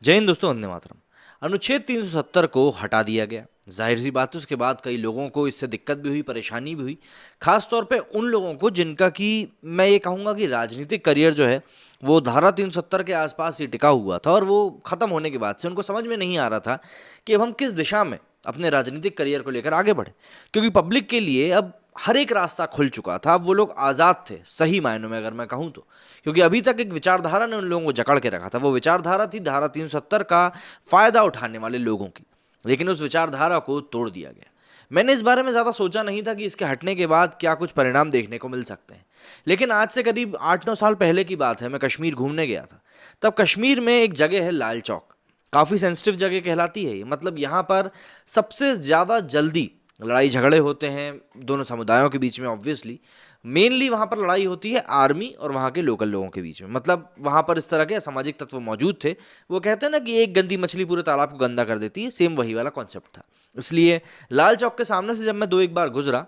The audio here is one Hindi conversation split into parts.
जय हिंद दोस्तों, वंदे मातरम। अनुच्छेद 370 को हटा दिया गया। जाहिर सी बात है, उसके बाद कई लोगों को इससे दिक्कत भी हुई, परेशानी भी हुई। खास तौर पे उन लोगों को जिनका कि मैं ये कहूँगा कि राजनीतिक करियर जो है वो धारा 370 के आसपास ही टिका हुआ था, और वो ख़त्म होने के बाद से उनको समझ में नहीं आ रहा था कि अब हम किस दिशा में अपने राजनीतिक करियर को लेकर आगे बढ़े। क्योंकि पब्लिक के लिए अब हर एक रास्ता खुल चुका था। अब वो लोग आज़ाद थे सही मायनों में, अगर मैं कहूँ तो। क्योंकि अभी तक एक विचारधारा ने उन लोगों को जकड़ के रखा था। वो विचारधारा थी धारा 370 का फायदा उठाने वाले लोगों की, लेकिन उस विचारधारा को तोड़ दिया गया। मैंने इस बारे में ज़्यादा सोचा नहीं था कि इसके हटने के बाद क्या कुछ परिणाम देखने को मिल सकते हैं। लेकिन आज से करीब 8-9 साल पहले की बात है, मैं कश्मीर घूमने गया था। तब कश्मीर में एक जगह है लाल चौक। काफ़ी सेंसिटिव जगह कहलाती है ये। मतलब यहाँ पर सबसे ज़्यादा जल्दी लड़ाई झगड़े होते हैं दोनों समुदायों के बीच में। ऑब्वियसली मेनली वहाँ पर लड़ाई होती है आर्मी और वहाँ के लोकल लोगों के बीच में। मतलब वहाँ पर इस तरह के असामाजिक तत्व मौजूद थे। वो कहते हैं ना कि एक गंदी मछली पूरे तालाब को गंदा कर देती है, सेम वही वाला कॉन्सेप्ट था। इसलिए लाल चौक के सामने से जब मैं दो एक बार गुजरा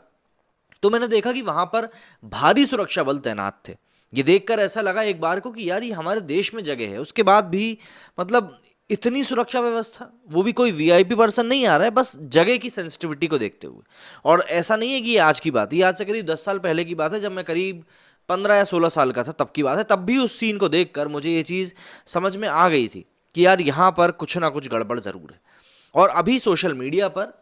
तो मैंने देखा कि वहाँ पर भारी सुरक्षा बल तैनात थे। ये देखकर ऐसा लगा एक बार को कि यार ये हमारे देश में जगह है, उसके बाद भी मतलब इतनी सुरक्षा व्यवस्था, वो भी कोई वीआईपी पर्सन नहीं आ रहा है, बस जगह की सेंसिटिविटी को देखते हुए। और ऐसा नहीं है कि ये आज की बात है, ये आज से करीब 10 साल पहले की बात है, जब मैं करीब 15 या 16 साल का था, तब की बात है। तब भी उस सीन को देखकर मुझे ये चीज़ समझ में आ गई थी कि यार यहाँ पर कुछ ना कुछ गड़बड़ ज़रूर है। और अभी सोशल मीडिया पर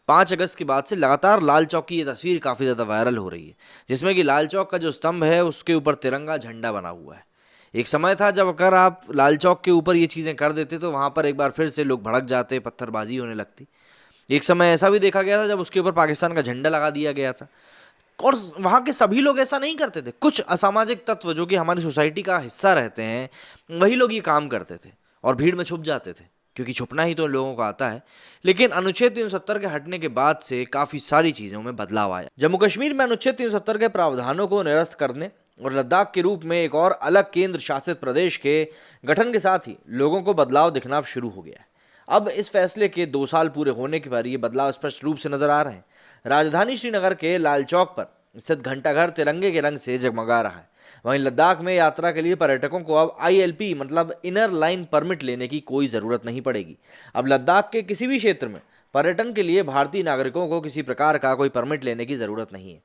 5 अगस्त के बाद से लगातार लाल चौक की ये तस्वीर काफ़ी ज़्यादा वायरल हो रही है, जिसमें कि लाल चौक का जो स्तंभ है उसके ऊपर तिरंगा झंडा बना हुआ है। एक समय था जब अगर आप लाल चौक के ऊपर ये चीज़ें कर देते तो वहाँ पर एक बार फिर से लोग भड़क जाते, पत्थरबाजी होने लगती। एक समय ऐसा भी देखा गया था जब उसके ऊपर पाकिस्तान का झंडा लगा दिया गया था। और वहाँ के सभी लोग ऐसा नहीं करते थे। कुछ असामाजिक तत्व जो कि हमारी सोसाइटी का हिस्सा रहते हैं, वही लोग ये काम करते थे और भीड़ में छुप जाते थे, क्योंकि छुपना ही तो लोगों को आता है। लेकिन अनुच्छेद 370 के हटने के बाद से काफ़ी सारी चीज़ों में बदलाव आया। जम्मू कश्मीर में अनुच्छेद 370 के प्रावधानों को निरस्त करने और लद्दाख के रूप में एक और अलग केंद्र शासित प्रदेश के गठन के साथ ही लोगों को बदलाव दिखना शुरू हो गया है। अब इस फैसले के 2 साल पूरे होने के बाद ये बदलाव स्पष्ट रूप से नजर आ रहे हैं। राजधानी श्रीनगर के लाल चौक पर स्थित घंटाघर तिरंगे के रंग से जगमगा रहा है। वहीं लद्दाख में यात्रा के लिए पर्यटकों को अब आईएलपी मतलब इनर लाइन परमिट लेने की कोई ज़रूरत नहीं पड़ेगी। अब लद्दाख के किसी भी क्षेत्र में पर्यटन के लिए भारतीय नागरिकों को किसी प्रकार का कोई परमिट लेने की ज़रूरत नहीं है।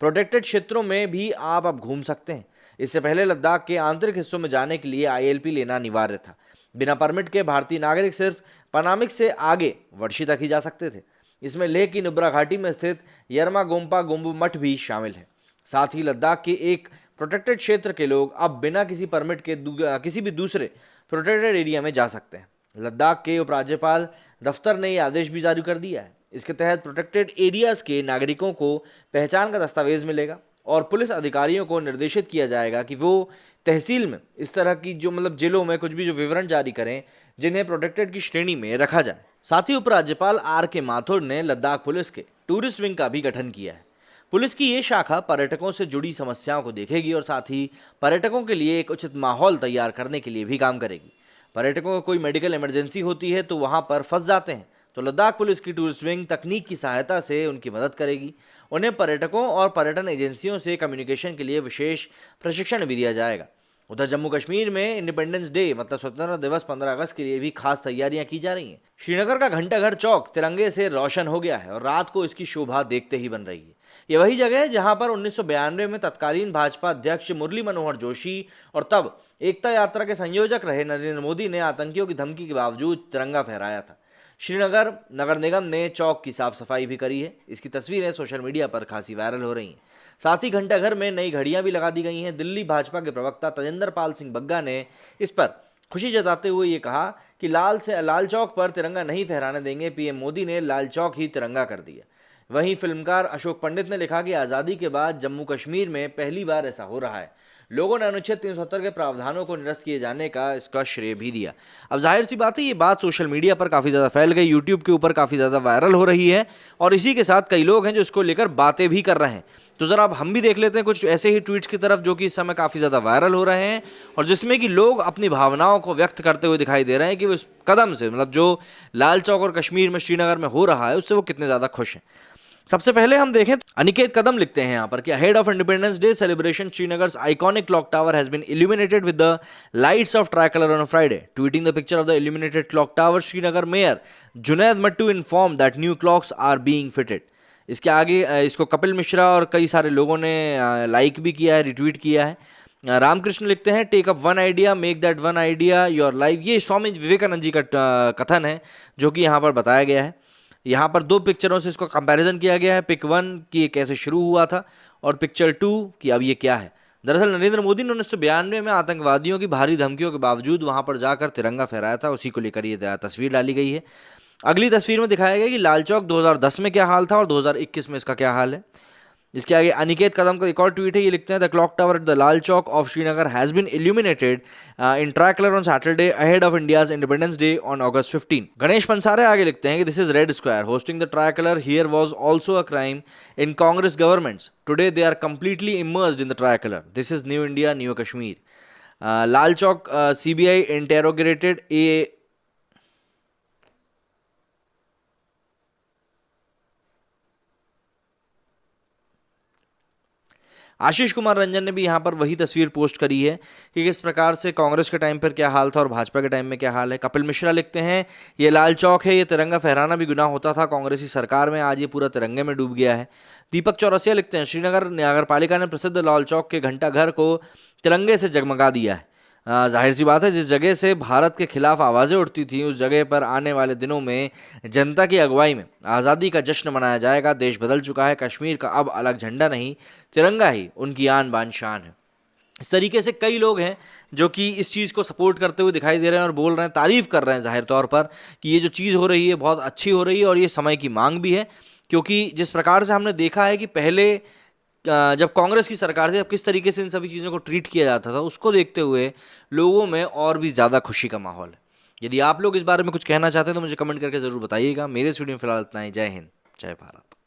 प्रोटेक्टेड क्षेत्रों में भी आप अब घूम सकते हैं। इससे पहले लद्दाख के आंतरिक हिस्सों में जाने के लिए आईएलपी लेना अनिवार्य था। बिना परमिट के भारतीय नागरिक सिर्फ पनामिक से आगे वर्षी तक ही जा सकते थे। इसमें लेह की नुब्रा घाटी में स्थित यरमा गोम्पा गोम्बू मठ भी शामिल है। साथ ही लद्दाख के एक प्रोटेक्टेड क्षेत्र के लोग अब बिना किसी परमिट के किसी भी दूसरे प्रोटेक्टेड एरिया में जा सकते हैं। लद्दाख के उपराज्यपाल दफ्तर ने यह आदेश भी जारी कर दिया है। इसके तहत प्रोटेक्टेड एरियाज के नागरिकों को पहचान का दस्तावेज मिलेगा और पुलिस अधिकारियों को निर्देशित किया जाएगा कि वो तहसील में इस तरह की जो मतलब जिलों में कुछ भी जो विवरण जारी करें जिन्हें प्रोटेक्टेड की श्रेणी में रखा जाए। साथ ही उपराज्यपाल आर के माथुर ने लद्दाख पुलिस के टूरिस्ट विंग का भी गठन किया है। पुलिस की ये शाखा पर्यटकों से जुड़ी समस्याओं को देखेगी और साथ ही पर्यटकों के लिए एक उचित माहौल तैयार करने के लिए भी काम करेगी। पर्यटकों को कोई मेडिकल इमरजेंसी होती है तो वहाँ पर फंस जाते हैं, तो लद्दाख पुलिस की टूरिस्ट विंग तकनीक की सहायता से उनकी मदद करेगी। उन्हें पर्यटकों और पर्यटन एजेंसियों से कम्युनिकेशन के लिए विशेष प्रशिक्षण भी दिया जाएगा। उधर जम्मू कश्मीर में इंडिपेंडेंस डे मतलब स्वतंत्रता दिवस 15 अगस्त के लिए भी खास तैयारियां की जा रही हैं। श्रीनगर का घंटाघर चौक तिरंगे से रोशन हो गया है और रात को इसकी शोभा देखते ही बन रही है। ये वही जगह है जहां पर 1992 में तत्कालीन भाजपा अध्यक्ष मुरली मनोहर जोशी और तब एकता यात्रा के संयोजक रहे नरेंद्र मोदी ने आतंकियों की धमकी के बावजूद तिरंगा फहराया था। श्रीनगर नगर निगम ने चौक की साफ सफाई भी करी है। इसकी तस्वीरें सोशल मीडिया पर खासी वायरल हो रही हैं। साथ ही घंटाघर में नई घड़ियां भी लगा दी गई हैं। दिल्ली भाजपा के प्रवक्ता तजेंद्र पाल सिंह बग्गा ने इस पर खुशी जताते हुए ये कहा कि लाल चौक पर तिरंगा नहीं फहराने देंगे। पीएम मोदी ने लाल चौक ही तिरंगा कर दिया। वहीं फिल्मकार अशोक पंडित ने लिखा कि आज़ादी के बाद जम्मू कश्मीर में पहली बार ऐसा हो रहा है। लोगों ने अनुच्छेद 370 के प्रावधानों को निरस्त किए जाने का इसका श्रेय भी दिया। अब जाहिर सी बात है ये बात सोशल मीडिया पर काफ़ी ज़्यादा फैल गई, यूट्यूब के ऊपर काफ़ी ज़्यादा वायरल हो रही है और इसी के साथ कई लोग हैं जो इसको लेकर बातें भी कर रहे हैं। तो ज़रा अब हम भी देख लेते हैं कुछ ऐसे ही ट्वीट्स की तरफ जो कि इस समय काफ़ी ज़्यादा वायरल हो रहे हैं और जिसमें कि लोग अपनी भावनाओं को व्यक्त करते हुए दिखाई दे रहे हैं कि वो इस कदम से मतलब जो लाल चौक और कश्मीर में श्रीनगर में हो रहा है उससे वो कितने ज़्यादा खुश हैं। सबसे पहले हम देखें, अनिकेत कदम लिखते हैं यहाँ पर कि ahead of Independence Day celebration Srinagar's iconic clock tower has been illuminated with the lights of tricolor on a Friday. Tweeting the picture of the illuminated clock tower, Srinagar Mayor Junaid Mattu informed that new clocks are being fitted. इसके आगे इसको कपिल मिश्रा और कई सारे लोगों ने लाइक भी किया है, रिट्वीट किया है। रामकृष्ण लिखते हैं, take up one idea, make that one idea your life. ये स्वामी विवेकानंद जी का कथन है जो कि यहाँ पर बताया गया है। यहाँ पर दो पिक्चरों से इसको कंपैरिजन किया गया है, पिक 1 कि कैसे शुरू हुआ था और पिक्चर 2 कि अब ये क्या है। दरअसल नरेंद्र मोदी ने 1992 में आतंकवादियों की भारी धमकियों के बावजूद वहां पर जाकर तिरंगा फहराया था, उसी को लेकर ये तस्वीर डाली गई है। अगली तस्वीर में दिखाया गया कि लाल चौक 2010 में क्या हाल था और 2021 में इसका क्या हाल है। इसके आगे अनिकेत कदम का एक और ट्वीट है, ये लिखते हैं, the clock tower at the Lal Chowk of Srinagar has been illuminated in tricolour on Saturday ahead of India's Independence Day on August 15। Ganesh Pansare आगे लिखते हैं कि this is red square hosting the tricolour here was also a crime in Congress governments, today they are completely immersed in the tricolour, this is new India new Kashmir. Lal Chowk CBI interrogated a Ashish Kumar Ranjan ने भी यहाँ पर वही तस्वीर पोस्ट करी है कि किस प्रकार से कांग्रेस के टाइम पर क्या हाल था और भाजपा के टाइम में क्या हाल है। कपिल मिश्रा लिखते हैं, ये लाल चौक है, ये तिरंगा फहराना भी गुनाह होता था कांग्रेसी सरकार में, आज ये पूरा तिरंगे में डूब गया है। दीपक चौरसिया लिखते हैं, श्रीनगर नगर पालिका ने प्रसिद्ध लाल चौक के घंटा घर को तिरंगे से जगमगा दिया है। जाहिर सी बात है, जिस जगह से भारत के खिलाफ आवाज़ें उठती थी उस जगह पर आने वाले दिनों में जनता की अगुवाई में आज़ादी का जश्न मनाया जाएगा। देश बदल चुका है, कश्मीर का अब अलग झंडा नहीं, तिरंगा ही उनकी आन बान शान है। इस तरीके से कई लोग हैं जो कि इस चीज़ को सपोर्ट करते हुए दिखाई दे रहे हैं और बोल रहे हैं, तारीफ़ कर रहे हैं जाहिर तौर पर कि ये जो चीज़ हो रही है बहुत अच्छी हो रही है और ये समय की मांग भी है। क्योंकि जिस प्रकार से हमने देखा है कि पहले जब कांग्रेस की सरकार थी अब किस तरीके से इन सभी चीज़ों को ट्रीट किया जाता था, उसको देखते हुए लोगों में और भी ज़्यादा खुशी का माहौल है। यदि आप लोग इस बारे में कुछ कहना चाहते हैं तो मुझे कमेंट करके ज़रूर बताइएगा। मेरे इस वीडियो में फिलहाल इतना ही। जय हिंद, जय भारत।